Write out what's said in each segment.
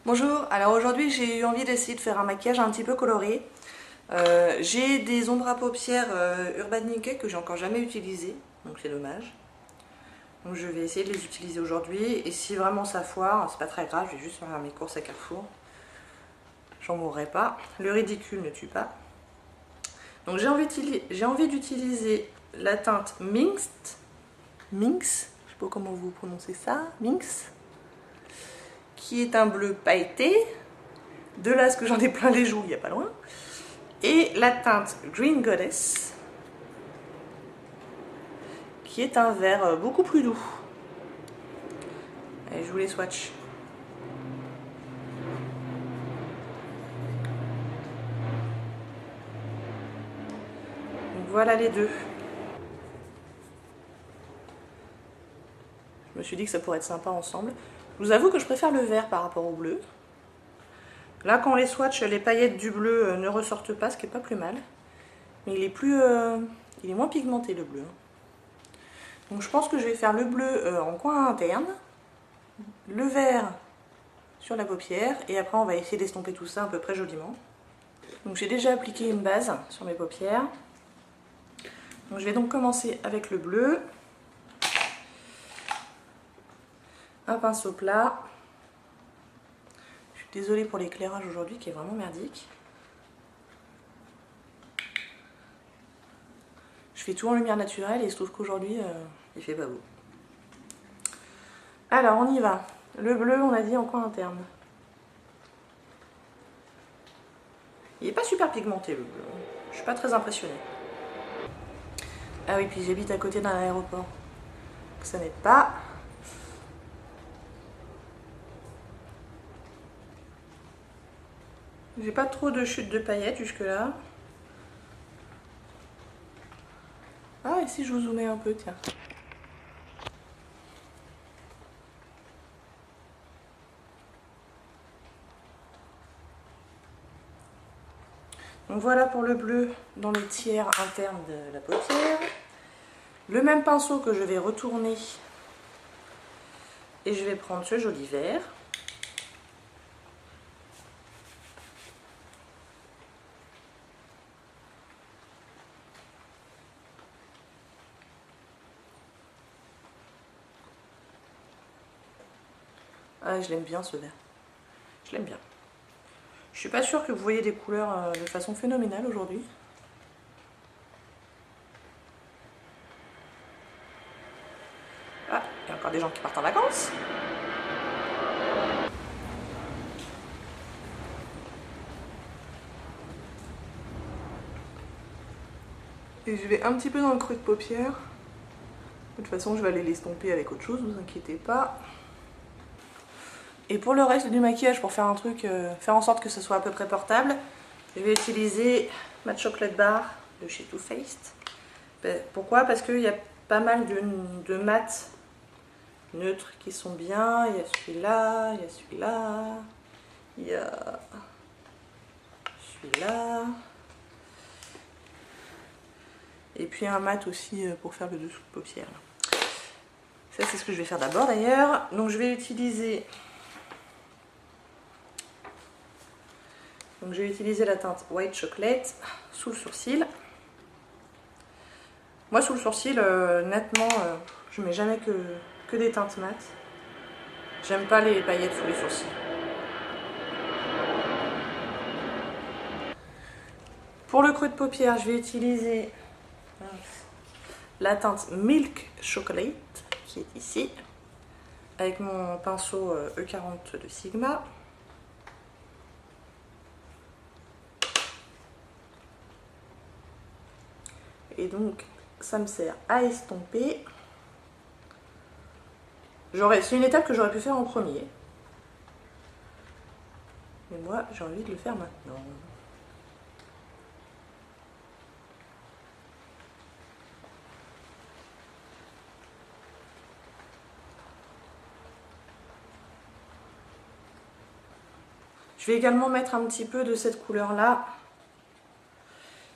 Bonjour, alors aujourd'hui j'ai eu envie d'essayer de faire un maquillage un petit peu coloré. J'ai des ombres à paupières Urban Decay que j'ai encore jamais utilisées, donc c'est dommage. Donc je vais essayer de les utiliser aujourd'hui et si vraiment ça foire, c'est pas très grave, je vais juste faire mes courses à Carrefour. J'en mourrai pas, le ridicule ne tue pas. Donc j'ai envie d'utiliser la teinte Minx, je sais pas comment vous prononcez ça, Minx, qui est un bleu pailleté. De là, ce que j'en ai plein les joues, il n'y a pas loin. Et la teinte Green Goddess, qui est un vert beaucoup plus doux. Allez, je vous les swatch. Donc voilà les deux. Je me suis dit que ça pourrait être sympa ensemble. Je vous avoue que je préfère le vert par rapport au bleu. Là, quand on les swatch, les paillettes du bleu ne ressortent pas, ce qui est pas plus mal. Mais il est moins pigmenté le bleu. Donc je pense que je vais faire le bleu en coin interne, le vert sur la paupière, et après on va essayer d'estomper tout ça à peu près joliment. Donc j'ai déjà appliqué une base sur mes paupières. Donc je vais donc commencer avec le bleu. Un pinceau plat. Je suis désolée pour l'éclairage aujourd'hui qui est vraiment merdique. Je fais tout en lumière naturelle et il se trouve qu'aujourd'hui il fait pas beau. Alors on y va. Le bleu on a dit en coin interne. Il n'est pas super pigmenté le bleu. Je suis pas très impressionnée. Ah oui, puis j'habite à côté d'un aéroport. Ça n'aide pas. J'ai pas trop de chute de paillettes jusque là. Ah, et si je vous zoomais un peu, tiens. Donc voilà pour le bleu dans le tiers interne de la paupière. Le même pinceau que je vais retourner et je vais prendre ce joli vert. Ah, je l'aime bien ce vert. Je l'aime bien. Je suis pas sûre que vous voyez des couleurs de façon phénoménale aujourd'hui. Ah, il y a encore des gens qui partent en vacances. Et je vais un petit peu dans le creux de paupière. De toute façon, je vais aller l'estomper avec autre chose, vous inquiétez pas. Et pour le reste du maquillage, pour faire un truc, faire en sorte que ce soit à peu près portable, je vais utiliser ma chocolate bar de chez Too Faced. Pourquoi? Parce qu'il y a pas mal de mats neutres qui sont bien. Il y a celui-là, il y a celui-là, il y a celui-là. Et puis un mat aussi pour faire le dessous de paupière. Ça, c'est ce que je vais faire d'abord d'ailleurs. Donc je vais utiliser... Donc j'ai utilisé la teinte White Chocolate sous le sourcil. Moi sous le sourcil, nettement, je mets jamais que des teintes mat. J'aime pas les paillettes sous les sourcils. Pour le creux de paupière, je vais utiliser la teinte Milk Chocolate qui est ici, avec mon pinceau E40 de Sigma. Et donc ça me sert à estomper. C'est une étape que j'aurais pu faire en premier. Mais moi j'ai envie de le faire maintenant. Je vais également mettre un petit peu de cette couleur là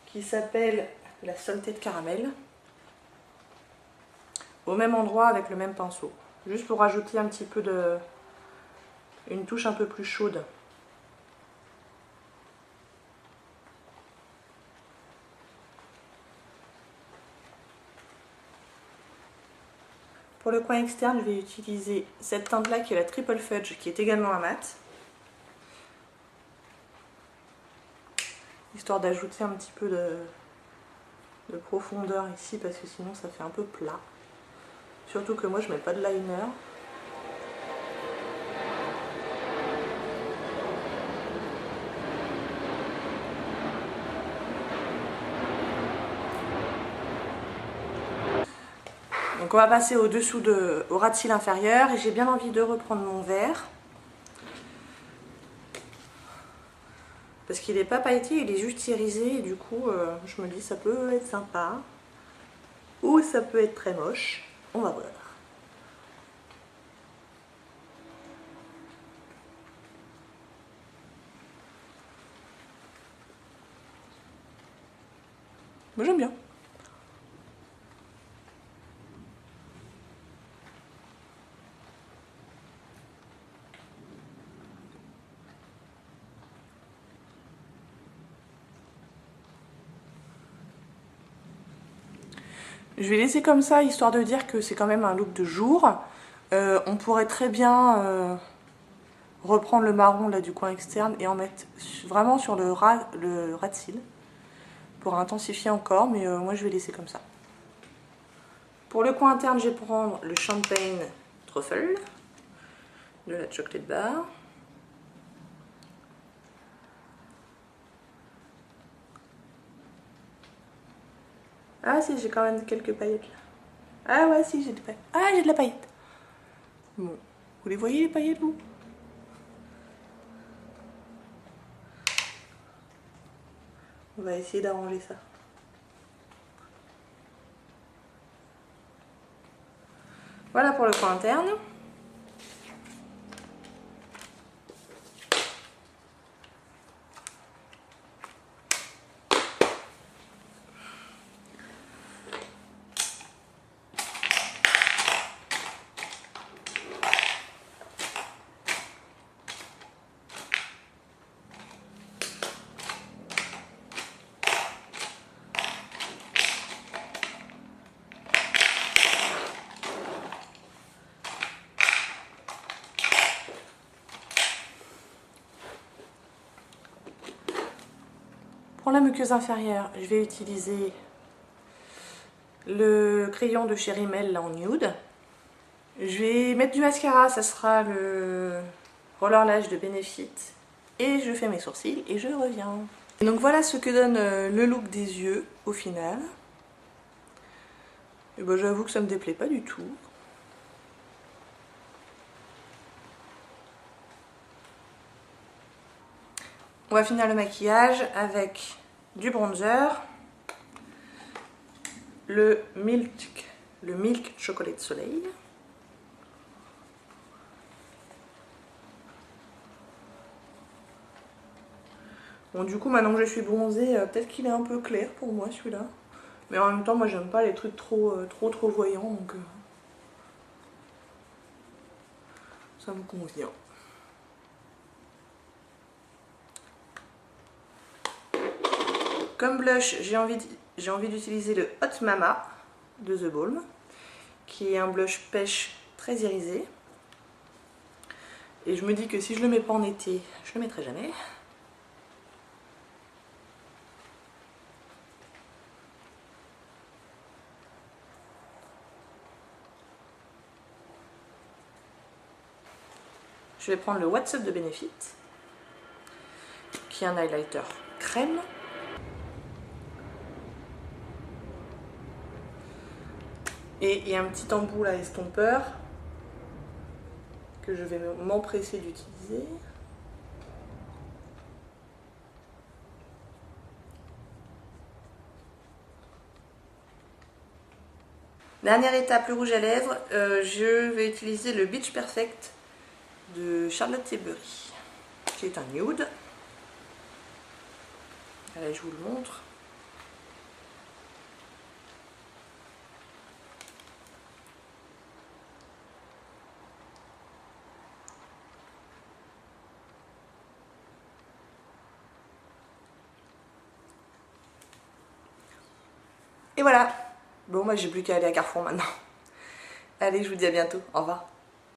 qui s'appelle la Salted Caramel au même endroit avec le même pinceau, juste pour rajouter un petit peu une touche un peu plus chaude. Pour le coin externe, je vais utiliser cette teinte-là qui est la Triple Fudge, qui est également un mat. Histoire d'ajouter un petit peu de profondeur ici, parce que sinon ça fait un peu plat. Surtout que moi je mets pas de liner. Donc on va passer au-dessous au ras de cils inférieur et j'ai bien envie de reprendre mon vert. Parce qu'il n'est pas pailleté, il est juste irisé et du coup je me dis ça peut être sympa. Ou ça peut être très moche. On va voir. Moi j'aime bien. Je vais laisser comme ça, histoire de dire que c'est quand même un look de jour. On pourrait très bien reprendre le marron là du coin externe et en mettre vraiment sur le ras de cils pour intensifier encore, mais moi je vais laisser comme ça. Pour le coin interne, je vais prendre le Champagne Truffle de la Chocolate Bar. Ah si, j'ai quand même quelques paillettes là. Ah ouais, si, j'ai des paillettes. Ah, j'ai de la paillette. Bon, vous les voyez les paillettes, vous? On va essayer d'arranger ça. Voilà pour le coin interne. Pour la muqueuse inférieure, je vais utiliser le crayon de chez Rimmel là en nude. Je vais mettre du mascara, ça sera le Roller Lash de Benefit. Et je fais mes sourcils et je reviens. Et donc voilà ce que donne le look des yeux au final. Et ben, j'avoue que ça me déplaît pas du tout. On va finir le maquillage avec du bronzer, le Milk Chocolate Soleil. Bon, du coup, maintenant que je suis bronzée, peut-être qu'il est un peu clair pour moi celui-là. Mais en même temps, moi j'aime pas les trucs trop voyants, donc ça me convient. Comme blush, j'ai envie d'utiliser le Hot Mama de The Balm, qui est un blush pêche très irisé. Et je me dis que si je le mets pas en été, je le mettrai jamais. Je vais prendre le What's Up de Benefit, qui est un highlighter crème. Et il y a un petit embout là, estompeur, que je vais m'empresser d'utiliser. Dernière étape, le rouge à lèvres. Je vais utiliser le Beach Perfect de Charlotte Tilbury, qui est un nude. Allez, je vous le montre. Et voilà. Bon, moi j'ai plus qu'à aller à Carrefour maintenant. Allez, je vous dis à bientôt. Au revoir.